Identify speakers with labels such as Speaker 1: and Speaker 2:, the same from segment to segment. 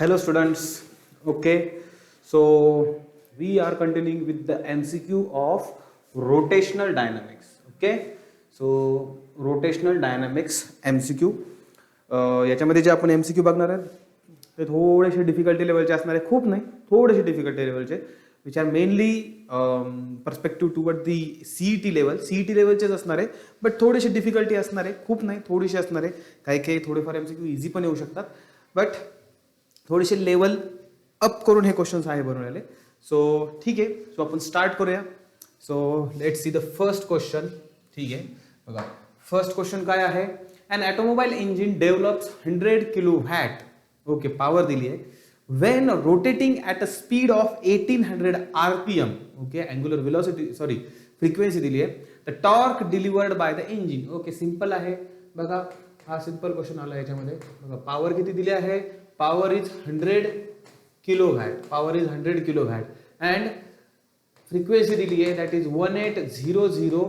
Speaker 1: Hello students, okay, so we are continuing with the MCQ of rotational dynamics, okay, so rotational dynamics MCQ याच्यामध्ये जे आपण MCQ बघणार आहेत ते थोडेसे डिफिकल्टी लेवलचे असणार आहे, खूप नाही, थोडेसे डिफिकल्टी लेवलचे which are mainly perspective toward the CET लेवलचेच असणार आहे, बट थोडेसे डिफिकल्टी असणार आहे, खूप नाही, थोडीशी असणार आहे, काही थोडेफार MCQ इझी पण येऊ शकतात, बट थोडेसे लेवल अप करून हे क्वेश्चन्स आहे बनवलेले. सो ठीक आहे, सो आपण स्टार्ट करूया. So let's see the first question. ठीक आहे, बघा फर्स्ट क्वेश्चन काय आहे. An automobile engine develops 100 kilowatt okay power दिली आहे when rotating at a speed of 1800 RPM okay angular velocity sorry frequency दिली आहे. The torque delivered by the engine okay simple आहे. बघा हा सिंपल क्वेश्चन आला याच्यामध्ये. बघा पॉवर किती दिली आहे. Power is 100 kilowatt. Power is 100 kilowatt and frequency दिली आहे दॅट इज 1800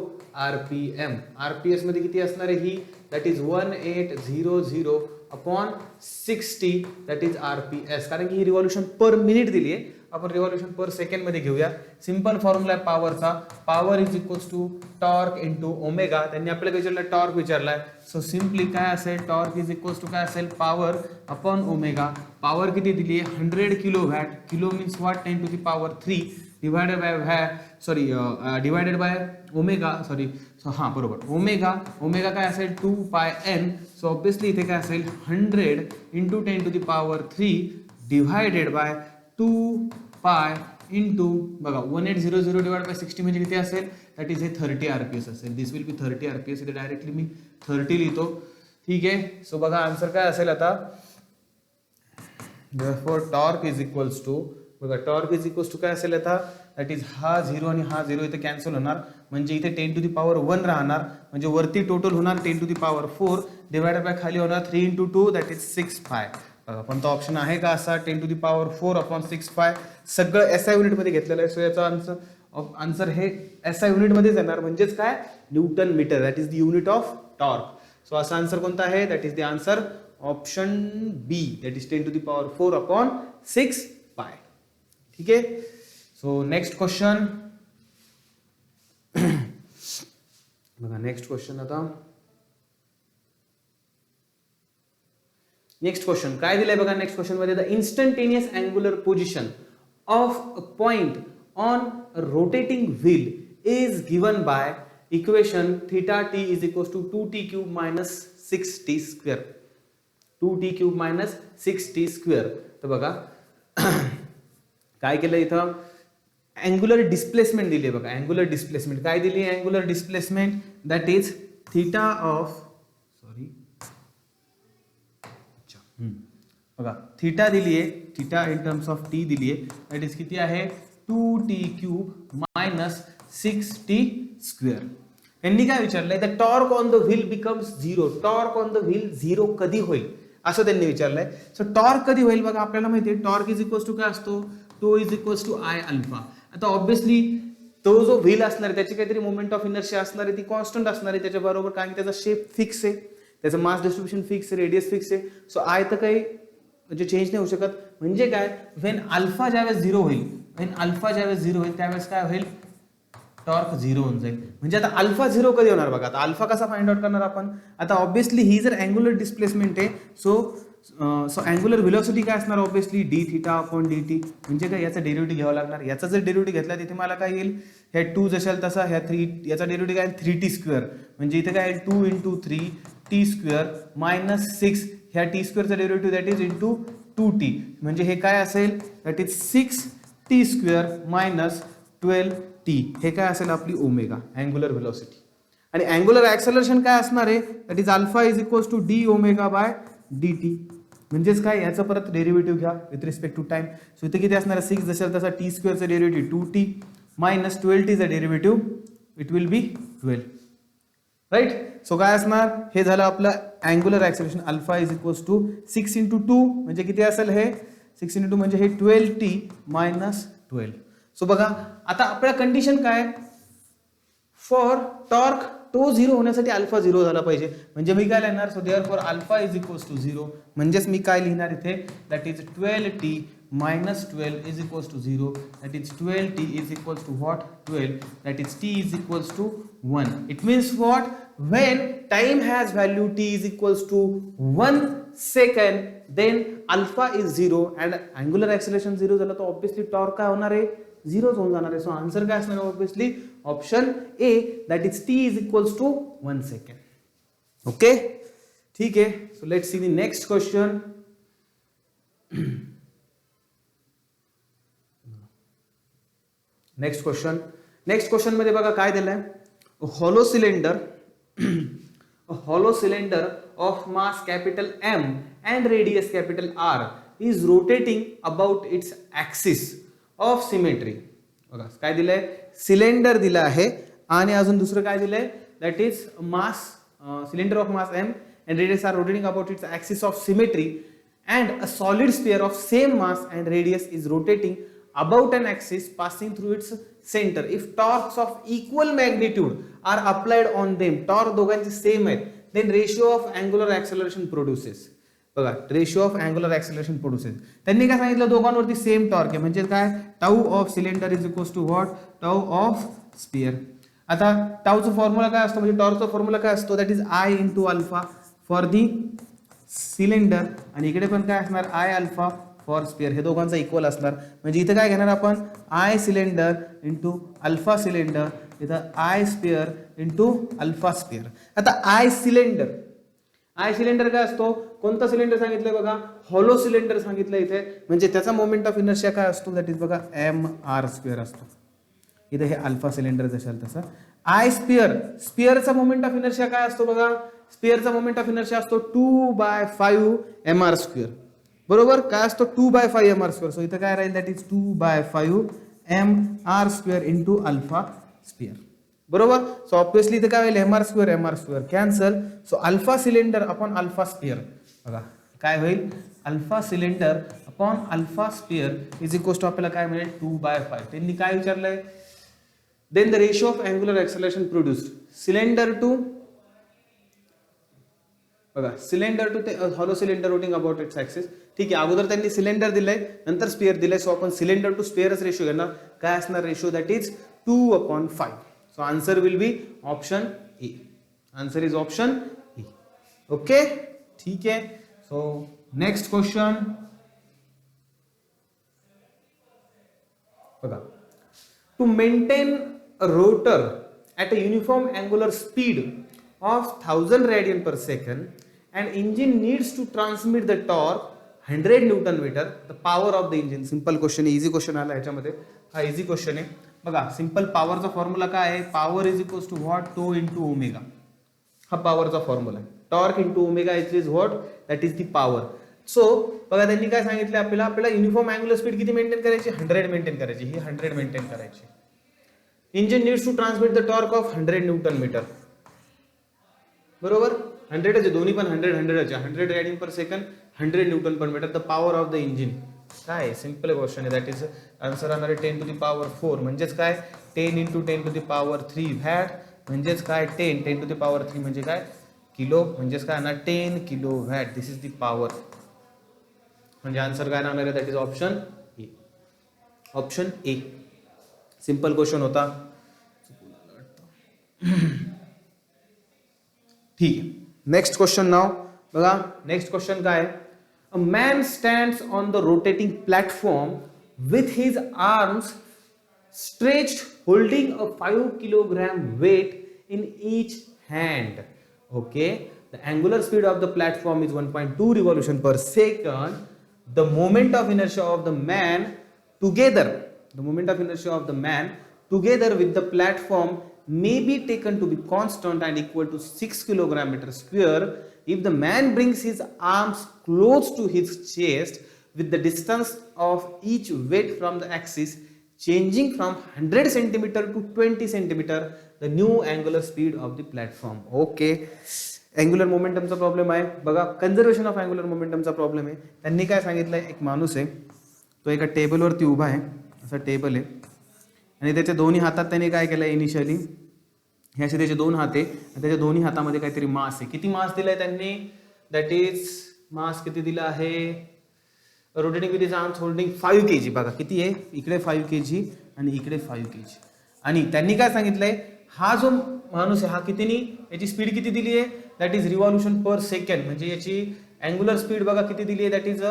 Speaker 1: RPM. RPS मध्ये किती असणार आहे ही that is 1800 upon 60 that is RPS. कारण की ही रिव्हॉल्यूशन पर मिनिट दिली आहे, आपण रिव्हॉल्यूशन पर सेकंड मध्ये घेऊया. सिंपल फॉर्म्युला आहे पॉवरचा. Power is equals to torque into omega. त्यांनी आपल्याला विचारलं टॉर्क विचारलाय, सो सिंपली काय असेल टॉर्क इज इक्वल्स टू काय असेल पॉवर अपॉन ओमेगा. पॉवर किती दिली आहे 100 kilowatt. Kilo means what 10 to the power 3 divided by omega sorry हा बरोबर ओमेगा काय असेल 2πn. सो ऑब्विसली इथे काय असेल 100 into 10 to the power 3 divided by 2π into बघा 1800 डिवाइड बाय 60 म्हणजे किती असेल दॅट इज हे 30 RPS असेल. दिस विल बी 30 RPS. इथे डायरेक्टली मी 30 लिहितो. ठीक आहे, सो बघा आन्सर काय असेल आता. therefore torque is equals to बघा टॉर्क इज इक्वल्स टू काय असेल आता दॅट इज हा 0 आणि हा 0 इथे कॅन्सल होणार म्हणजे इथे 10 टू द पॉवर 1 राहणार म्हणजे वरती टोटल होणार 10 to the power 4 divided by खाली होणार 3 इंटू 2 दॅट इज 6π. पण तो ऑप्शन आहे का असा 10 टू द पॉवर 4 अपॉन 6π. सगळं SI युनिट मध्ये घेतलेलं आहे. सो याचा आन्सर हे SI युनिट मध्येच येणार म्हणजेच काय newton metre that is the unit of torque. So असा आन्सर कोणता आहे that is the answer option B that is 10 to the power 4 upon 6π. ठीक आहे, सो नेक्स्ट क्वेश्चन बघा. नेक्स्ट क्वेश्चन आता नेक्स्ट क्वेश्चन काय दिलंय बघा. नेक्स्ट क्वेश्चन मध्ये the instantaneous angular position of a point on rotating wheel is given by equation theta T is equals to 2t cube minus 6t square. 2t cube minus 6t square. तर बघा काय केलं इथं angular displacement दिली आहे. बघा angular displacement काय दिली आहे. Angular displacement that is theta of sorry बघा थीटा दिली आहे. Theta in terms of T दिली आहे दॅट इज किती आहे 2t cube minus 6t square. यांनी काय विचारलंय the torque on the wheel becomes 0. Torque on the wheel 0 कधी होईल असं त्यांनी विचारलंय. सो टॉर्क कधी होईल बघा आपल्याला माहिती आहे टॉर्क इज इक्वल्स टू काय असतो तो is equals to I alpha. आता ऑब्विसली तो जो व्हील असणार आहे त्याची काहीतरी मोमेंट ऑफ इनर्शिया असणार आहे ती कॉन्स्टंट असणार आहे त्याच्या बरोबर कारण की त्याचा शेप फिक्स आहे, त्याचं मास डिस्ट्रीब्युशन फिक्स आहे, रेडियस फिक्स आहे. सो I तर काही म्हणजे चेंज नाही होऊ शकत. म्हणजे काय व्हेन अल्फा ज्यावेळेस 0 होईल त्यावेळेस काय होईल टॉर्क 0 होऊन जाईल. म्हणजे आता अल्फा 0 कधी होणार बघा. आता अल्फा कसा फाइंड आउट करणार आपण. आता ऑब्विसली ही जर अँग्युलर डिस्प्लेसमेंट आहे सो अँग्युलर व्हेलॉसिटी काय असणार obviously D theta upon D T. म्हणजे काय याचा डेरिव्हेटिव्ह घ्यावा लागणार. याचा जर डेरिव्हेटिव्ह घेतला तिथे मला काय येईल ह्या 2 जशाल तसा ह्या 3 याचा डेरिव्हेटिव्ह काय 3t स्क्वेअर म्हणजे इथे काय 2 इंटू 3t स्क्वेअर मायनस 6 ह्या t स्क्वेअरचा derivative that is into 2t म्हणजे हे काय असेल that is 6t square minus 12t. हे काय असेल आपली ओमेगा अँग्युलर व्हेलॉसिटी. आणि अँग्युलर ऍक्सेलरेशन काय असणार आहे that is alpha is equals to D omega by D T. म्हणजेच काय याचं परत डेरिव्हेटिव्ह घ्या with respect to time. So इथे किती असणार 6 जशाल तसा टी स्क्वेअरचा डेरिव्हेटिव्ह 2t मायनस 12tचा derivative it will be 12 right. So काय असणार हे झालं आपलं angular acceleration. Alpha is equals to 6 into 2 म्हणजे किती असेल हे 6 इंटू 2 म्हणजे हे 12t मायनस 12. सो बघा आता आपल्या कंडिशन काय फॉर टॉर्क तो 0 होण्यासाठी अल्फा 0 झाला पाहिजे, म्हणजे मी काय लिहिणार, so therefore alpha is equals to 0, म्हणजेच मी काय लिहिणार इथे, that is 12t minus 12 is equals to 0, that is 12t is equals to what, 12, that is t is equals to 1. It means what, when time has value t is equals to 1 second, then alpha is 0 and angular acceleration 0 झाला तो obviously torque काय होणार आहे, 0 होऊन जाणार आहे. So answer काय असणार आहे, obviously option A, that is t is equals to 1 second. Okay, ठीक आहे. So let's see the next question. Next question मध्ये बघा काय दिलंय, hollow cylinder of mass capital M and radius capital R is rotating about its axis of symmetry. बघा काय दिलंय, cylinder दिलं आहे आणि अजून दुसरं काय दिलंय, that is mass, cylinder of mass M and radius are rotating about its axis of symmetry and a solid sphere of same mass and radius is rotating about an axis passing through its center. If torques of equal magnitude are applied on them, torque दोघांचे same आहेत, then ratio of angular acceleration produces. बघा, ratio of angular acceleration produces. त्यांनी काय सांगितलं, दोघांवरती same torque आहे, म्हणजे काय, tau of cylinder is equals to what, tau of sphere. आता टाऊचा फॉर्म्युला काय असतो, म्हणजे टॉर्कचा फॉर्म्युला काय असतो, that is I into alpha for the cylinder, आणि इकडे पण काय असणार, आय अल्फा फॉर स्पियर. हे दोघांचा इक्वल असणार, म्हणजे इथे काय घेणार आपण, I cylinder into alpha cylinder, इथं I sphere into alpha sphere. आता आय सिलेंडर काय असतो, कोणता सिलेंडर सांगितलंय बघा, हॉलो सिलेंडर सांगितलं इथे, म्हणजे त्याचा मोमेंट ऑफ इनर्शिया काय असतो, दॅट इज बघा mr स्क्वेअर असतो. इथे हे अल्फा सिलेंडर जशाल तसं. आय स्पियरचा मोमेंट ऑफ इनर्शिया काय असतो बघा, स्पियरचा मोमेंट ऑफ इनर्शिया असतो 2/5 mr स्क्वेअर. बरोबर, काय असतो 2/5 mr स्क्वेअर. सो इथं काय राहील, that is 2/5 mr square into alpha sphere. बरोबर, सो ऑब्विसली इथे काय होईल, mr square cancel. So alpha cylinder upon alpha sphere, बघा काय होईल, alpha cylinder upon alpha sphere is equals to आपल्याला काय मिळेल, 2/5. त्यांनी काय विचारलंय, then the ratio of angular acceleration produced, cylinder to ते hollow cylinder rotating about its axis. ठीक आहे, अगोदर त्यांनी सिलेंडर दिलंय, नंतर स्पियर दिलंय, सो आपण सिलेंडर टू स्पियरच रेशिओ घेणार. काय असणार ratio, that is 2/5. So answer will be option A. Answer is option A. Okay, ठीक आहे. सो नेक्स्ट क्वेश्चन बघा, to maintain a rotor at a uniform angular speed of 1000 radian per second, an engine needs to transmit the torque 100 Newton meter. The power of the engine. Simple question आहे, easy question आला याच्यामध्ये, हा easy question आहे. बघा, simple पॉवरचा formula काय आहे, power is equals to what, tau into omega. हा पॉवरचा फॉर्म्युला आहे, torque into omega is what, that is the power. So बघा, त्यांनी काय सांगितलं आपल्याला युनिफॉर्म अँग्युलर स्पीड किती मेंटेन करायची, 100 मेंटेन करायची. ही 100 मेंटेन करायची. Engine needs to transmit the torque of 100 newton metre. बरोबर, 100 दोन्ही पण 100 100 radian per second, 100 newton per metre. The power of the engine काय, सिंपल क्वेश्चन आहे, दॅट इज आन्सर राहणार आहे 10 to the power 4, म्हणजेच काय 10 into 10 to the power 3 watt, म्हणजेच काय 10 to the power 3 म्हणजे काय किलो, म्हणजेच काय ना 10 kilo watt. This is the power, म्हणजे आन्सर काय राहणार आहे, that is option A. Option A. Simple question होता. ठीक आहे, नेक्स्ट क्वेश्चन नाव बघा. नेक्स्ट क्वेश्चन काय, a man stands on the rotating platform with his arms stretched holding a 5 kilogram weight in each hand. Okay, the angular speed of the platform is 1.2 revolution per second. The moment of inertia of the man together with the platform may be taken to be constant and equal to 6 kilogram meter square if the man brings his arms close to his chest with the distance of each weight from the axis changing from 100 centimeter to 20 centimeter, the new angular speed of the platform. Okay, angular मोमेंटमचा problem आहे बघा, conservation of angular मोमेंटमचा problem आहे. त्यांनी काय सांगितलंय, एक माणूस आहे, तो एका टेबलवरती उभा आहे, असा टेबल आहे, आणि त्याच्या दोन्ही हातात त्यांनी काय केलंय, इनिशियली हे असे त्याचे दोन हात आहे आणि त्याच्या दोन्ही हातामध्ये काहीतरी मास आहे. किती मास दिलाय त्यांनी? दॅट इज मास किती दिला आहे? Rotating with his arms holding 5 kg. बघा किती आहे, इकडे 5 kg आणि इकडे 5 kg. आणि त्यांनी काय सांगितलंय, हा जो माणूस आहे हा कितीनी, याची स्पीड किती दिली आहे? That is revolution per second. म्हणजे याची अँग्युलर स्पीड बघा किती दिली आहे, that is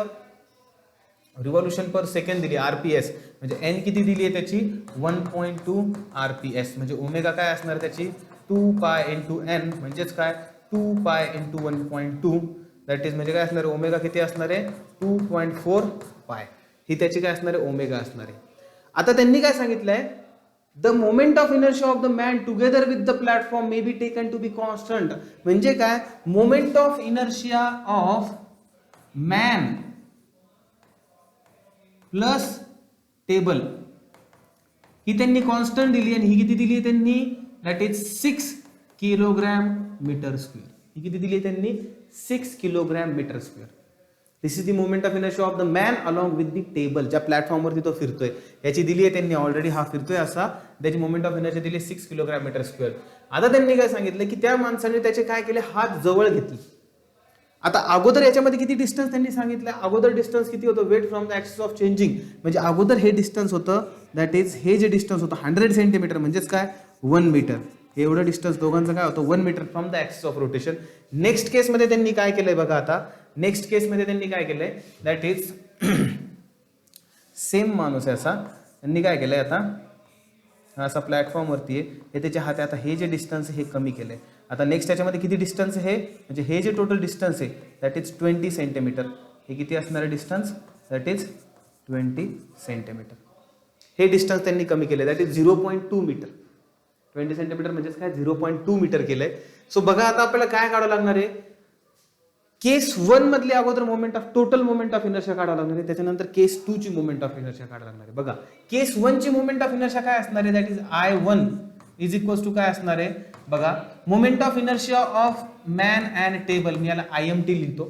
Speaker 1: revolution per second दिली, आरपीएस. म्हणजे एन किती दिली आहे त्याची? 1.2 आरपीएस. म्हणजे ओमेगा काय असणार त्याची? 2 पाय इंटू एन, म्हणजेच काय 2 पाय इंटू 1.2. दॅट इज म्हणजे काय असणार आहे, ओमेगा किती असणार आहे? 2.4 पाय. ही त्याची काय असणार आहे? ओमेगा असणार आहे. आता त्यांनी काय सांगितलंय, the moment of inertia of the man together with the platform may be taken to be constant. म्हणजे काय, moment of inertia of man plus table ही त्यांनी कॉन्स्टंट दिली आणि ही किती दिली आहे त्यांनी? That is 6 kilogram metre square. ही किती दिली आहे त्यांनी? 6 kilogram metre square. This is the moment of inertia of the man along with the table. ज्या प्लॅटफॉर्मवरती तो फिरतोय याची दिली आहे त्यांनी ऑलरेडी, हा फिरतोय असा, त्याची मोमेंट ऑफ इनर्शिया दिली 6 किलोग्रॅम मीटर स्क्वेअर. आता त्यांनी काय सांगितलं की त्या माणसाने त्याचे काय केले, हात जवळ घेतले. आता अगोदर याच्यामध्ये किती डिस्टन्स त्यांनी सांगितलं? अगोदर डिस्टन्स किती होतं? Weight from the axis of changing. म्हणजे अगोदर हे डिस्टन्स होतं, दॅट इज हे जे डिस्टन्स होतं 100 सेंटीमीटर, म्हणजेच काय 1 मीटर. एवढं डिस्टन्स दोघांचं काय होतं? 1 metre from the axis of rotation. Next केसमध्ये त्यांनी काय केलंय बघा, आता नेक्स्ट केसमध्ये त्यांनी काय केलंय, दॅट इज सेम माणूस आहे असा, त्यांनी काय केलंय, आता असा प्लॅटफॉर्मवरती आहे, हे त्याच्या हाती, आता हे जे डिस्टन्स आहे हे कमी केलंय. आता नेक्स्ट याच्यामध्ये किती डिस्टन्स आहे, म्हणजे हे जे टोटल डिस्टन्स आहे दॅट इज 20 सेंटीमीटर. हे किती असणार आहे डिस्टन्स? That is 20 centimetre. हे डिस्टन्स त्यांनी कमी केले, दॅट इज 0.2 मीटर. 20 सेंटीमीटर म्हणजेच काय 0.2 मीटर केलंय. सो बघा आता आपल्याला काय काढावं लागणार आहे, केस 1 मधली अगोदर moment of total moment of inertia काढावं लागणार आहे, त्याच्यानंतर केस 2 ची मोमेंट ऑफ इनर्शिया काढावं लागणार आहे. बघा केस 1 ची मोमेंट ऑफ इनर्शिया काय असणार आहे, that is I1 is equals to काय असणार आहे बघा, moment of inertia of man and table, मी याला IMT लिहितो,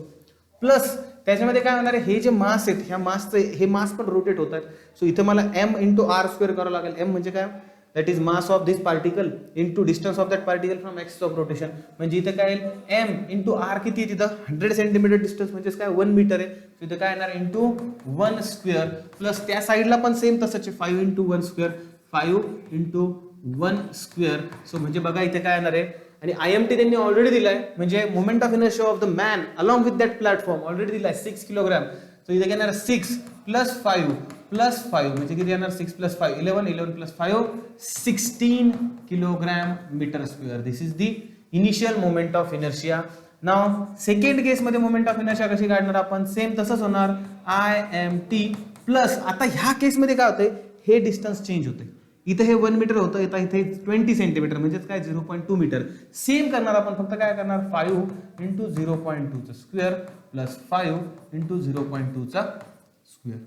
Speaker 1: प्लस त्याच्यामध्ये काय होणार आहे, हे जे मास आहेत ह्या मासचे हे मास पण रोटेट होत आहेत. सो इथे मला m इंटू आर स्क्वेअर करावं लागेल. m म्हणजे काय, that is mass of this particle into distance of that particle from axis of rotation. म्हणजे इथे काय येईल, m इंटू आर किती आहे तिथं 100 सेंटीमीटर डिस्टन्स, म्हणजेच काय 1 मीटर आहे. सो इथे काय येणार इंटू 1 स्क्वेअर, प्लस त्या साईडला पण सेम तसंच आहे 5 into 1 square, 5 into 1 square. So म्हणजे बघा इथे काय येणार आहे, आणि IMT त्यांनी ऑलरेडी दिलाय, म्हणजे moment of inertia of the man along with that platform already दिलाय 6 किलोग्राम. सो इथे येणार 6 प्लस 5 प्लस 5 म्हणजे किती येणार, 6 plus 5 11, 11 plus 5 16 kilogram metre square. This is the initial moment of inertia. Now second case मध्ये moment of inertia कशी काढणार आपण, सेम तसंच होणार IMT प्लस, आता ह्या केस मध्ये काय होतंय, हे डिस्टन्स चेंज होते. इथे हे 1 मीटर होतं, इथे 20 सेंटीमीटर म्हणजेच काय 0.2 मीटर. सेम करणार आपण, फक्त काय करणार 5 इंटू 0.2 चा स्क्वेअर प्लस 5 इंटू 0.2 चा स्क्वेअर.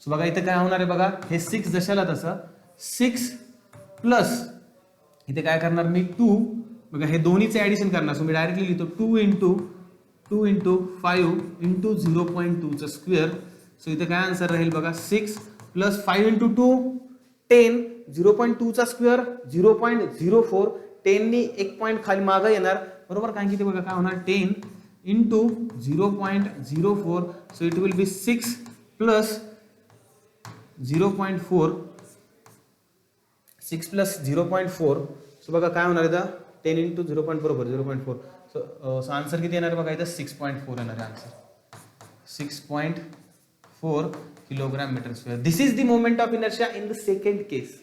Speaker 1: सो बघा इथे काय होणार आहे बघा, हे 6 जशाला तसं 6 प्लस इथे काय करणार मी 2, बघा हे दोन्हीचे ऍडिशन करणार. सो मी डायरेक्टली लिहितो 2 इंटू 5 इंटू 0.2 चा स्क्वेअर. सो इथे काय आन्सर राहील बघा, 6 प्लस 5 इंटू 2 10, 0.2 चा स्क्वेअर 0.04, 10 नी एक पॉईंट खाली मागं येणार बरोबर, कारण की ते बघा काय होणार 10 into 0.04. So it will B 6 plus 0.4, 6 plus 0.4. So बघा काय होणार आहे 10 इंटू 0.4 बरोबर 0.4. सो आन्सर किती येणार बघा इथं 6.4 येणार आहे answer, 6.4 kilogram metre square. This is the moment of inertia in the second case.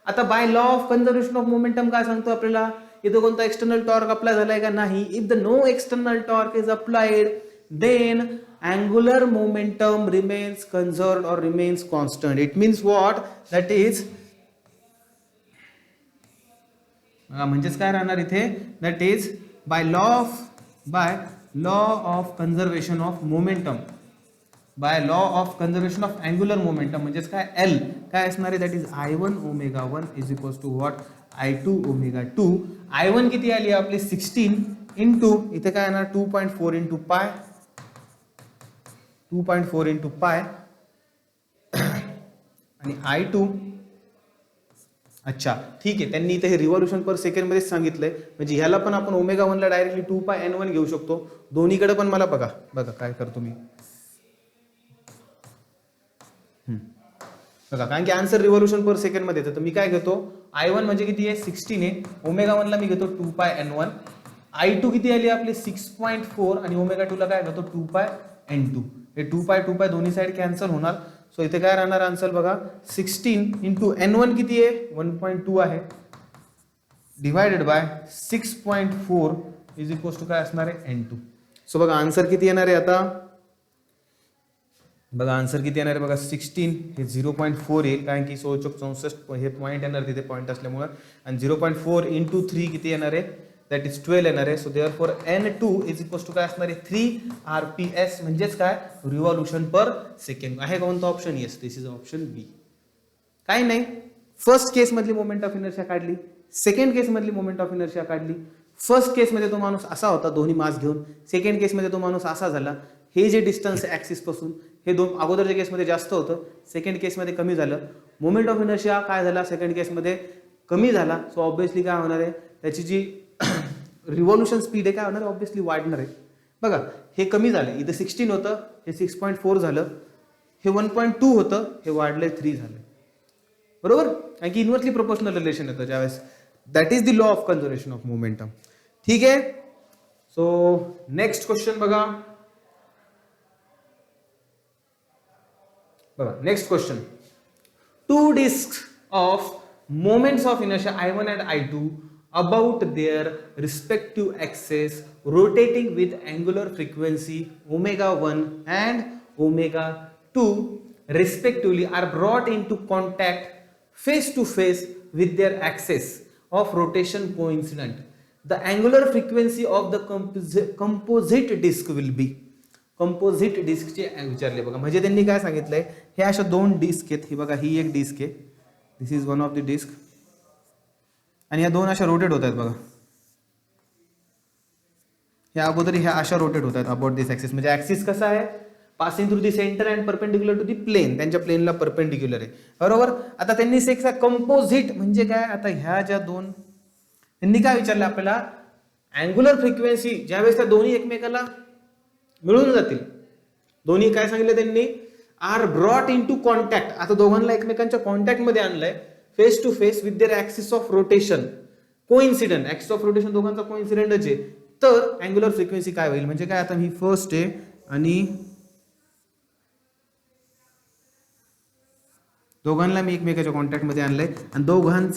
Speaker 1: आता by law of conservation of momentum काय सांगतो आपल्याला, इथं कोणता एक्सटर्नल टॉर्क अप्लाय झालाय का नाही. If the no external torque is applied then angular momentum remains conserved or remains constant. It means what, that is म्हणजेच काय राहणार इथे, that is by law of conservation of momentum, by law of conservation of angular momentum म्हणजेच काय L काय असणार आहे, that is I1 omega 1 is equals to what, I2 omega 2. I1 किती आली आपली 16 इंटू इथे काय येणार 2.4 इंटू पाय, 2.4 इंटू पाय, आणि I2 अच्छा ठीक आहे, त्यांनी इथे हे रिव्हॉल्युशन पर सेकंड मध्येच सांगितलंय, म्हणजे ह्याला पण आपण ओमेगा 1 ला डायरेक्टली 2π n1 घेऊ शकतो. दोन्हीकडे पण मला बघा बघा काय करतो मी. बघा कारण की आन्सर रिव्हॉल्युशन पर सेकंड मध्ये येतं, तर मी काय घेतो I1 म्हणजे किती आहे 16 आहे, ओमेगा 1 ला मी घेतो 2π n1, I2 किती आली आपली 6.4 आणि ओमेगा 2 ला काय घेतो 2πn2. हे 2π दोन्ही साइड कॅन्सल होणार. सो इथे काय राहणार आन्सर बघा 16 इंटू n1 किती आहे 1.2 आहे divided by 6.4 is equal to काय असणार आहे n2. सो बघा आन्सर किती येणार आहे आता, बघा आन्सर किती येणार आहे बघा 16 हे 0.4 येईल कारण की 1664 हे पॉईंट येणार तिथे पॉईंट असल्यामुळे, आणि 0.4 इंटू 3 किती येणार आहे दॅट इज 12 येणार आहे. So therefore n2 is equal to काय असणार आहे 3 rps म्हणजेच काय रिव्हॉल्युशन पर सेकंड. आहे कोणता option, yes this is option B. काही नाही, फर्स्ट केस मधली मोमेंट ऑफ इनर्शिया काढली, सेकंड केस मधली मोमेंट ऑफ इनर्शिया काढली. फर्स्ट केस मध्ये तो माणूस असा होता दोन्ही मास घेऊन, सेकंड केस मध्ये तो माणूस असा झाला. हे जे डिस्टन्स ऍक्सिस पासून हे दोन अगोदरच्या केसमध्ये जास्त होतं, सेकंड केसमध्ये कमी झालं. मोमेंट ऑफ इनर्शिया काय झाला सेकंड केसमध्ये कमी झाला. सो ऑब्व्हियसली काय होणार आहे त्याची जी रिव्हॉल्युशन स्पीड आहे काय होणार आहे ऑब्व्हियसली वाढणार आहे. बघा हे कमी झालं, इथे 16 होतं हे 6.4 झालं, हे 1.2 होतं हे वाढलंय 3 झालं, बरोबर. कारण की इन्व्हर्सली प्रोपोर्शनल रिलेशन येतं ज्यावेळेस. That is the law of conservation of momentum. ठीक आहे. सो नेक्स्ट क्वेश्चन बघा. Next question, two disks of moments of inertia I1 and I2 about their respective axes rotating with angular frequency omega 1 and omega 2 respectively are brought into contact face to face with their axis of rotation coincident. The angular frequency of the composite disk will be. Composite डिस्कचे विचारले बघा, म्हणजे त्यांनी काय सांगितलंय हे अशा दोन डिस्क आहेत, ही बघा ही एक डिस्क आहे, this is one of the disk, आणि या दोन अशा रोटेट होत आहेत बघा, ह्या अगोदर ह्या अशा रोटेट होत आहेत अबाउट दिस ऍक्सिस. म्हणजे ऍक्सिस कसा आहे passing through the centre and perpendicular to the plane, त्यांच्या प्लेनला परपेंडिक्युलर आहे, बरोबर. आता त्यांनी सेक्स कंपोजिट म्हणजे काय, आता ह्या ज्या दोन त्यांनी काय विचारलं आपल्याला अँग्युलर फ्रिक्वेन्सी ज्यावेळेस त्या दोन्ही एकमेकाला मिळून जातील, दोन्ही काय सांगितलं त्यांनी are brought into contact. आता दोघांना एकमेकांच्या कॉन्टॅक्ट मध्ये आणलंय face to face with their axis of rotation coincident. Axis of rotation दोघांचा कोइन्सिडेंटच आहे, तर अँग्युलर फ्रिक्वेन्सी काय होईल म्हणजे काय, आता ही फर्स्ट आहे आणि दोघांना मी एकमेकाच्या कॉन्टॅक्ट मध्ये आणलंय आणि दोघांचा